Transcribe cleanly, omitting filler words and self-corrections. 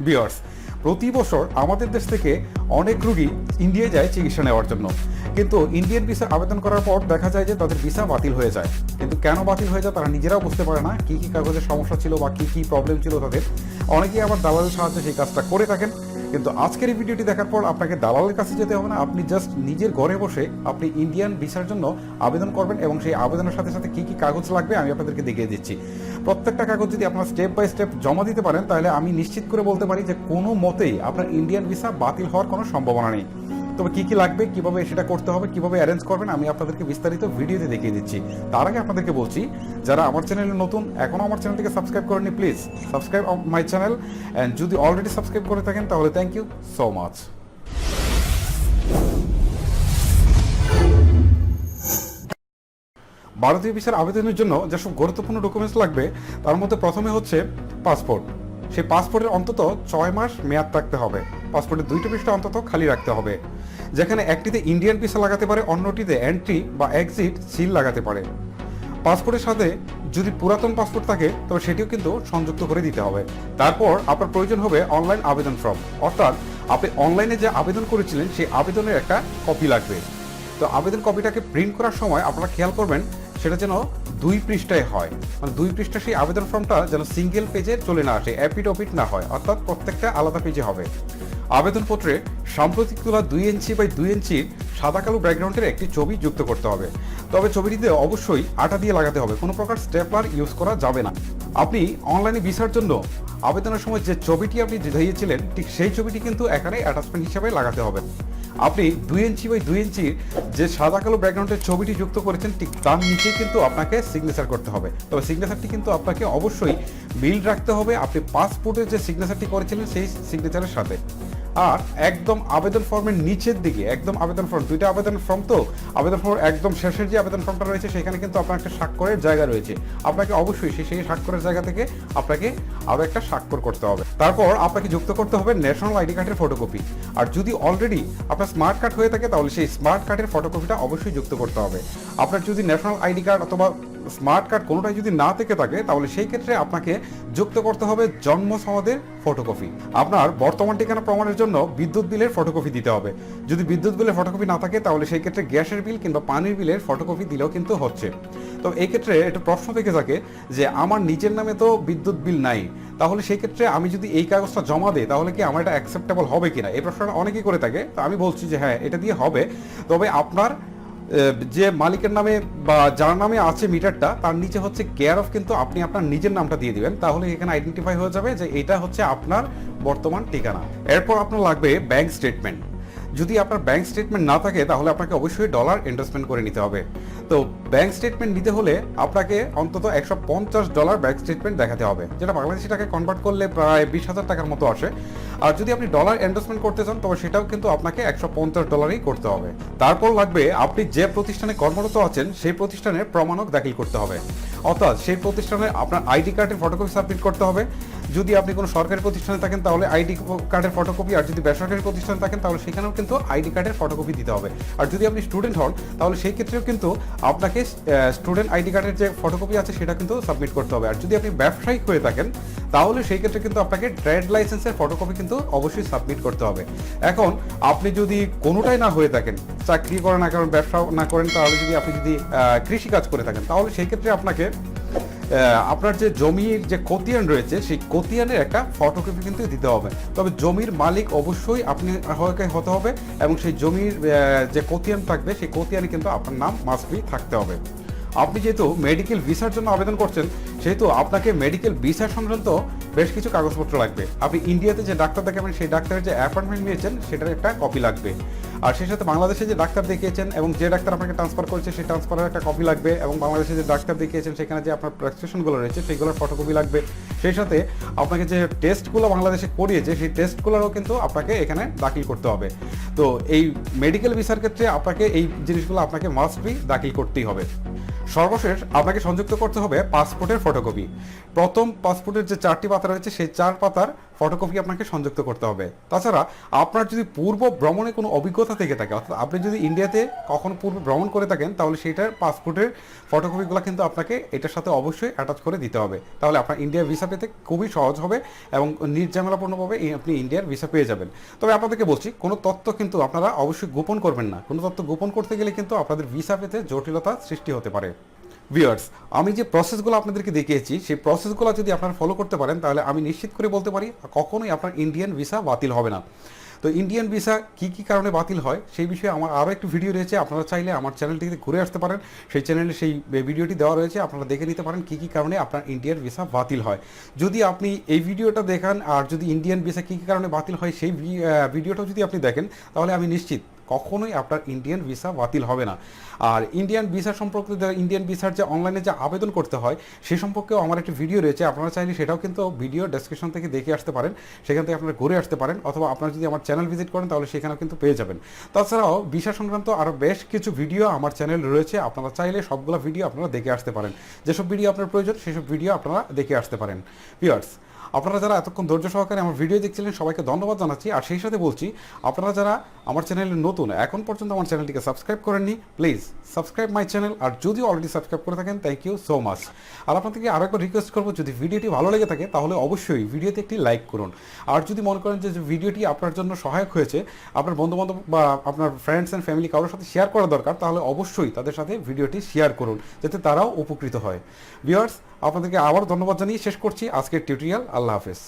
Viewers, প্রতি বছর আমাদের দেশ থেকে অনেক রোগী ইন্ডিয়ায় যায় চিকিৎসা নেওয়ার জন্য, কিন্তু ইন্ডিয়ান ভিসা আবেদন করার পর দেখা যায় যে তাদের ভিসা বাতিল হয়ে যায়। কিন্তু কেন বাতিল হয়ে যায় তারা নিজেরাও বুঝতে পারে না, কী কী কাগজের সমস্যা ছিল বা কী কী প্রবলেম ছিল তাদের। অনেকেই আবার দালালের সাহায্যে সেই কাজটা করে থাকেন। কিন্তু আজকের এই ভিডিওটি দেখার পর আপনাকে দালালের কাছে যেতে হবে না, আপনি জাস্ট নিজের ঘরে বসে আপনি ইন্ডিয়ান ভিসার জন্য আবেদন করবেন এবং সেই আবেদনের সাথে সাথে কী কী কাগজ লাগবে আমি আপনাদেরকে দেখিয়ে দিচ্ছি। প্রত্যেকটা কাগজ যদি আপনারা স্টেপ বাই স্টেপ জমা দিতে পারেন তাহলে আমি নিশ্চিত করে বলতে পারি যে কোনো মতেই আপনার ইন্ডিয়ান ভিসা বাতিল হওয়ার কোনো সম্ভাবনা নেই। তবে কী কী লাগবে, কীভাবে সেটা করতে হবে, কীভাবে অ্যারেঞ্জ করবেন আমি আপনাদেরকে বিস্তারিত ভিডিওতে দেখিয়ে দিচ্ছি। তার আগে আপনাদেরকে বলছি, যারা আমার চ্যানেলে নতুন, এখনও আমার চ্যানেলটিকে সাবস্ক্রাইব করেননি, please subscribe my channel, and যদি অলরেডি সাবস্ক্রাইব করে থাকেন তাহলে থ্যাংক ইউ সো মাচ। ভারতীয় ভিসার আবেদনের জন্য যেসব গুরুত্বপূর্ণ ডকুমেন্টস লাগবে তার মধ্যে প্রথমে হচ্ছে পাসপোর্ট। সেই পাসপোর্টের অন্তত 6 মাস মেয়াদ রাখতে হবে। পাসপোর্টের 2টি পৃষ্ঠা অন্তত খালি রাখতে হবে, যেখানে একটিতে ইন্ডিয়ান ভিসা লাগাতে পারে, অন্যটিতে এন্ট্রি বা এক্সিট সিল লাগাতে পারে। পাসপোর্টের সাথে যদি পুরাতন পাসপোর্ট থাকে তবে সেটিও কিন্তু সংযুক্ত করে দিতে হবে। তারপর আপনার প্রয়োজন হবে অনলাইন আবেদন ফর্ম, অর্থাৎ আপনি অনলাইনে যে আবেদন করেছিলেন সেই আবেদনের একটা কপি লাগবে। তো আবেদন কপিটাকে প্রিন্ট করার সময় আপনারা খেয়াল করবেন সেটা যেন 2 পৃষ্ঠায় হয়, মানে 2 পৃষ্ঠা সেই আবেদন ফর্মটা যেন সিঙ্গেল পেজে চলে না আসে, এপিট ওপিট না হয়, অর্থাৎ প্রত্যেকটা আলাদা পেজে হবে। আবেদনপত্রে সাম্প্রতিক তোলা 2 ইঞ্চি বাই 2 ইঞ্চির সাদা কালো ব্যাকগ্রাউন্ডের একটি ছবি যুক্ত করতে হবে। তবে ছবিটিতে অবশ্যই আঠা দিয়ে লাগাতে হবে, কোনো প্রকার স্টেপলার ইউজ করা যাবে না। আপনি অনলাইনে ভিসার জন্য আবেদনের সময় যে ছবিটি আপনি দিয়েছিলেন ঠিক সেই ছবিটি কিন্তু এখানে অ্যাটাচমেন্ট হিসেবে লাগাতে হবে। আপনি 2 ইঞ্চি বাই 2 ইঞ্চির যে সাদা কালো ব্যাকগ্রাউন্ডের ছবিটি যুক্ত করেছেন ঠিক তার নিচে কিন্তু আপনাকে সিগনেচার করতে হবে। তবে সিগনেচারটি কিন্তু আপনাকে অবশ্যই মিল রাখতে হবে আপনি পাসপোর্টের যে সিগনেচারটি করেছিলেন সেই সিগনেচারের সাথে। আর একদম আবেদন ফর্মের নিচের দিকে, একদম আবেদন ফর্ম, 2টা আবেদন ফর্ম, তো আবেদন ফর্মের একদম শেষের যে আবেদন ফর্মটা রয়েছে সেখানে কিন্তু আপনার একটা স্বাক্ষরের জায়গা রয়েছে। আপনাকে অবশ্যই সেই স্বাক্ষরের জায়গা থেকে আপনাকে আরও একটা স্বাক্ষর করতে হবে। তারপর আপনাকে যুক্ত করতে হবে ন্যাশনাল আইডি কার্ডের ফটোকপি। আর যদি অলরেডি আপনার স্মার্ট কার্ড হয়ে থাকে তাহলে সেই স্মার্ট কার্ডের ফটোকপিটা অবশ্যই যুক্ত করতে হবে। আপনার যদি ন্যাশনাল আইডি কার্ড অথবা স্মার্ট কার্ড কোনোটাই যদি না থেকে থাকে তাহলে সেই ক্ষেত্রে আপনাকে যুক্ত করতে হবে জন্ম সনদের ফটোকপি। আপনার বর্তমান ঠিকানা প্রমাণের জন্য বিদ্যুৎ বিলের ফটোকপি দিতে হবে। যদি বিদ্যুৎ বিলের ফটোকপি না থাকে তাহলে সেই ক্ষেত্রে গ্যাসের বিল কিংবা পানির বিলের ফটোকপি দিলেও কিন্তু হচ্ছে। তো এই ক্ষেত্রে একটা প্রশ্ন থেকে থাকে যে আমার নিজের নামে তো বিদ্যুৎ বিল নাই, তাহলে সেই ক্ষেত্রে আমি যদি এই কাগজটা জমা দিই তাহলে কি আমার এটা অ্যাকসেপ্টেবল হবে কিনা, এই প্রশ্নটা অনেকেই করে থাকে। তো আমি বলছি যে হ্যাঁ, এটা দিয়ে হবে। তবে আপনার যে মালিকের নামে বা যার নামে আছে মিটারটা তার নিচে হচ্ছে কেয়ার অফ, কিন্তু আপনি আপনার নিজের নামটা দিয়ে দিবেন, তাহলে এখানে আইডেন্টিফাই হয়ে যাবে যে এটা হচ্ছে আপনার বর্তমান ঠিকানা। এরপর আপনার লাগবে ব্যাংক স্টেটমেন্ট। যদি আপনার ব্যাংক স্টেটমেন্ট না থাকে তাহলে আপনাকে অবশ্যই ডলার ইনভেস্টমেন্ট করে নিতে হবে। তো ব্যাংক স্টেটমেন্ট নিতে হলে আপনাকে অন্তত $150 ব্যাংক স্টেটমেন্ট দেখাতে হবে, যেটা বাংলাদেশি টাকায় কনভার্ট করলে প্রায় 20,000 টাকার মতো আসে। আর যদি আপনি ডলার ইনভেস্টমেন্ট করতে চান তবে সেটাও কিন্তু আপনাকে $150 করতে হবে। তারপর লাগবে আপনি যে প্রতিষ্ঠানে কর্মরত আছেন সেই প্রতিষ্ঠানের প্রমাণক দাখিল করতে হবে, অর্থাৎ সেই প্রতিষ্ঠানে আপনার আইডি কার্ডের ফটোকপি সাবমিট করতে হবে। যদি আপনি কোনো সরকারি প্রতিষ্ঠানে থাকেন তাহলে আইডি কার্ডের ফটোকপি, আর যদি বেসরকারি প্রতিষ্ঠানে থাকেন তাহলে সেখানেও কিন্তু আইডি কার্ডের ফটোকপি দিতে হবে। আর যদি আপনি স্টুডেন্ট হন তাহলে সেই ক্ষেত্রেও কিন্তু আপনাকে স্টুডেন্ট আইডি কার্ডের যে ফটোকপি আছে সেটা কিন্তু সাবমিট করতে হবে। আর যদি আপনি ব্যবসায়িক হয়ে থাকেন তাহলে সেই ক্ষেত্রে কিন্তু আপনাকে ট্রেড লাইসেন্সের ফটোকপি কিন্তু অবশ্যই সাবমিট করতে হবে। এখন আপনি যদি কোনোটাই না হয়ে থাকেন, চাকরি করেন না কারণ ব্যবসা না করেন, তাহলে যদি আপনি কৃষিকাজ করে থাকেন তাহলে সেই ক্ষেত্রে আপনাকে আপনার যে জমির যে খতিয়ান রয়েছে সেই খতিয়ানের একটা ফটোকপি কিন্তু দিতে হবে। তবে জমির মালিক অবশ্যই আপনি হতে হবে এবং সেই জমির যে খতিয়ান থাকবে সেই খতিয়ানে কিন্তু আপনার নাম মাস্ট বি থাকতে হবে। আপনি যেহেতু মেডিকেল ভিসার জন্য আবেদন করছেন সেহেতু আপনাকে মেডিকেল ভিসা সংক্রান্ত বেশ কিছু কাগজপত্র লাগবে। আপনি ইন্ডিয়াতে যে ডাক্তার দেখাবেন সেই ডাক্তারের যে অ্যাপয়েন্টমেন্ট নিয়েছেন সেটার একটা কপি লাগবে। আর সেই সাথে বাংলাদেশে যে ডাক্তার দেখিয়েছেন এবং যে ডাক্তার আপনাকে ট্রান্সফার করেছে সেই ট্রান্সফারের একটা কপি লাগবে, এবং বাংলাদেশে যে ডাক্তার দেখিয়েছেন সেখানে যে আপনার প্রেসক্রিপশনগুলো রয়েছে সেইগুলোর ফটোকপি লাগবে। সেই সাথে আপনাকে যে টেস্টগুলো বাংলাদেশে করিয়েছে সেই টেস্টগুলোরও কিন্তু আপনাকে এখানে দাখিল করতে হবে। তো এই মেডিকেল ভিসার ক্ষেত্রে আপনাকে এই জিনিসগুলো আপনাকে মাস্ট বি দাখিল করতেই হবে। সর্বশেষ আপনাকে সংযুক্ত করতে হবে পাসপোর্টের ফটোকপি। প্রথম পাসপোর্টের যে 4টি পাতা রয়েছে সেই 4 পাতার ফটোকপি আপনাকে সংযুক্ত করতে হবে। তাছাড়া আপনার যদি পূর্ব ভ্রমণে কোনো অভিজ্ঞতা থেকে থাকে, অর্থাৎ আপনি যদি ইন্ডিয়াতে কখনো পূর্বে ভ্রমণ করে থাকেন, তাহলে সেইটার পাসপোর্টের ফটোকপিগুলো কিন্তু আপনাকে এটার সাথে অবশ্যই অ্যাটাচ করে দিতে হবে। তাহলে আপনার ইন্ডিয়ার ভিসা পেতে খুবই সহজ হবে এবং নির্ঝামেলাপূর্ণভাবে আপনি ইন্ডিয়ার ভিসা পেয়ে যাবেন। তবে আপনাদেরকে বলছি, কোনো তথ্য কিন্তু আপনারা অবশ্যই গোপন করবেন না। কোনো তথ্য গোপন করতে গেলে কিন্তু আপনাদের ভিসা পেতে জটিলতা সৃষ্টি হতে পারে। ভিউয়ার্স, আমি যে প্রসেসগুলো আপনাদেরকে দেখিয়েছি, সেই প্রসেসগুলো যদি আপনারা ফলো করতে পারেন, তাহলে আমি নিশ্চিত করে বলতে পারি কখনোই আপনার ইন্ডিয়ান ভিসা বাতিল হবে না। তো ইন্ডিয়ান ভিসা কী কী কারণে বাতিল হয় সেই বিষয়ে আমার আরও একটি ভিডিও রয়েছে, আপনারা চাইলে আমার চ্যানেলটিতে ঘুরে আসতে পারেন। সেই চ্যানেলে সেই ভিডিওটি দেওয়া রয়েছে, আপনারা দেখে নিতে পারেন কী কী কারণে আপনার ইন্ডিয়ান ভিসা বাতিল হয়। যদি আপনি এই ভিডিওটা দেখান আর যদি ইন্ডিয়ান ভিসা কী কী কারণে বাতিল হয় সেই ভিডিওটাও যদি আপনি দেখেন, তাহলে আমি নিশ্চিত কখনোই আপনার ইন্ডিয়ান ভিসা বাতিল হবে না। আর ইন্ডিয়ান ভিসা সম্পর্কে, ইন্ডিয়ান ভিসার যে অনলাইনে যে আবেদন করতে হয় সে সম্পর্কেও আমার একটি ভিডিও রয়েছে, আপনারা চাইলে সেটাও কিন্তু ভিডিও ডেসক্রিপশন থেকে দেখে আসতে পারেন, সেখান থেকে আপনারা ঘুরে আসতে পারেন, অথবা আপনারা যদি আমার চ্যানেল ভিজিট করেন তাহলে সেখানেও কিন্তু পেয়ে যাবেন। তাছাড়াও ভিসা সংক্রান্ত আরও বেশ কিছু ভিডিও আমার চ্যানেল রয়েছে, আপনারা চাইলে সবগুলো ভিডিও আপনারা দেখে আসতে পারেন। যেসব ভিডিও আপনার প্রয়োজন সেসব ভিডিও আপনারা দেখে আসতে পারেন। ভিউয়ার্স, আপনারা যারা এতক্ষণ ধৈর্য সহকারে আমার ভিডিও দেখছিলেন সবাইকে ধন্যবাদ জানাচ্ছি। আর সেই সাথে বলছি, আপনারা যারা আমার চ্যানেলে নতুন, এখন পর্যন্ত আমার চ্যানেলটিকে সাবস্ক্রাইব করেননি, প্লিজ সাবস্ক্রাইব মাই চ্যানেল। আর যদি অলরেডি সাবস্ক্রাইব করে থাকেন, থ্যাংক ইউ সো মাচ। আর আপনাদেরকে আরও একবার রিকোয়েস্ট করবো, যদি ভিডিওটি ভালো লেগে থাকে তাহলে অবশ্যই ভিডিওতে একটি লাইক করুন। আর যদি মনে করেন যে ভিডিওটি আপনার জন্য সহায়ক হয়েছে, আপনার বন্ধুবান্ধব বা আপনার ফ্রেন্ডস অ্যান্ড ফ্যামিলি কারোর সাথে শেয়ার করা দরকার, তাহলে অবশ্যই তাদের সাথে ভিডিওটি শেয়ার করুন, যাতে তারাও উপকৃত হয়। ভিউয়ার্স, আপনাদেরকে আবার ধন্যবাদ জানিয়ে শেষ করছি আজকের টিউটোরিয়াল। আল্লাহ হাফেজ।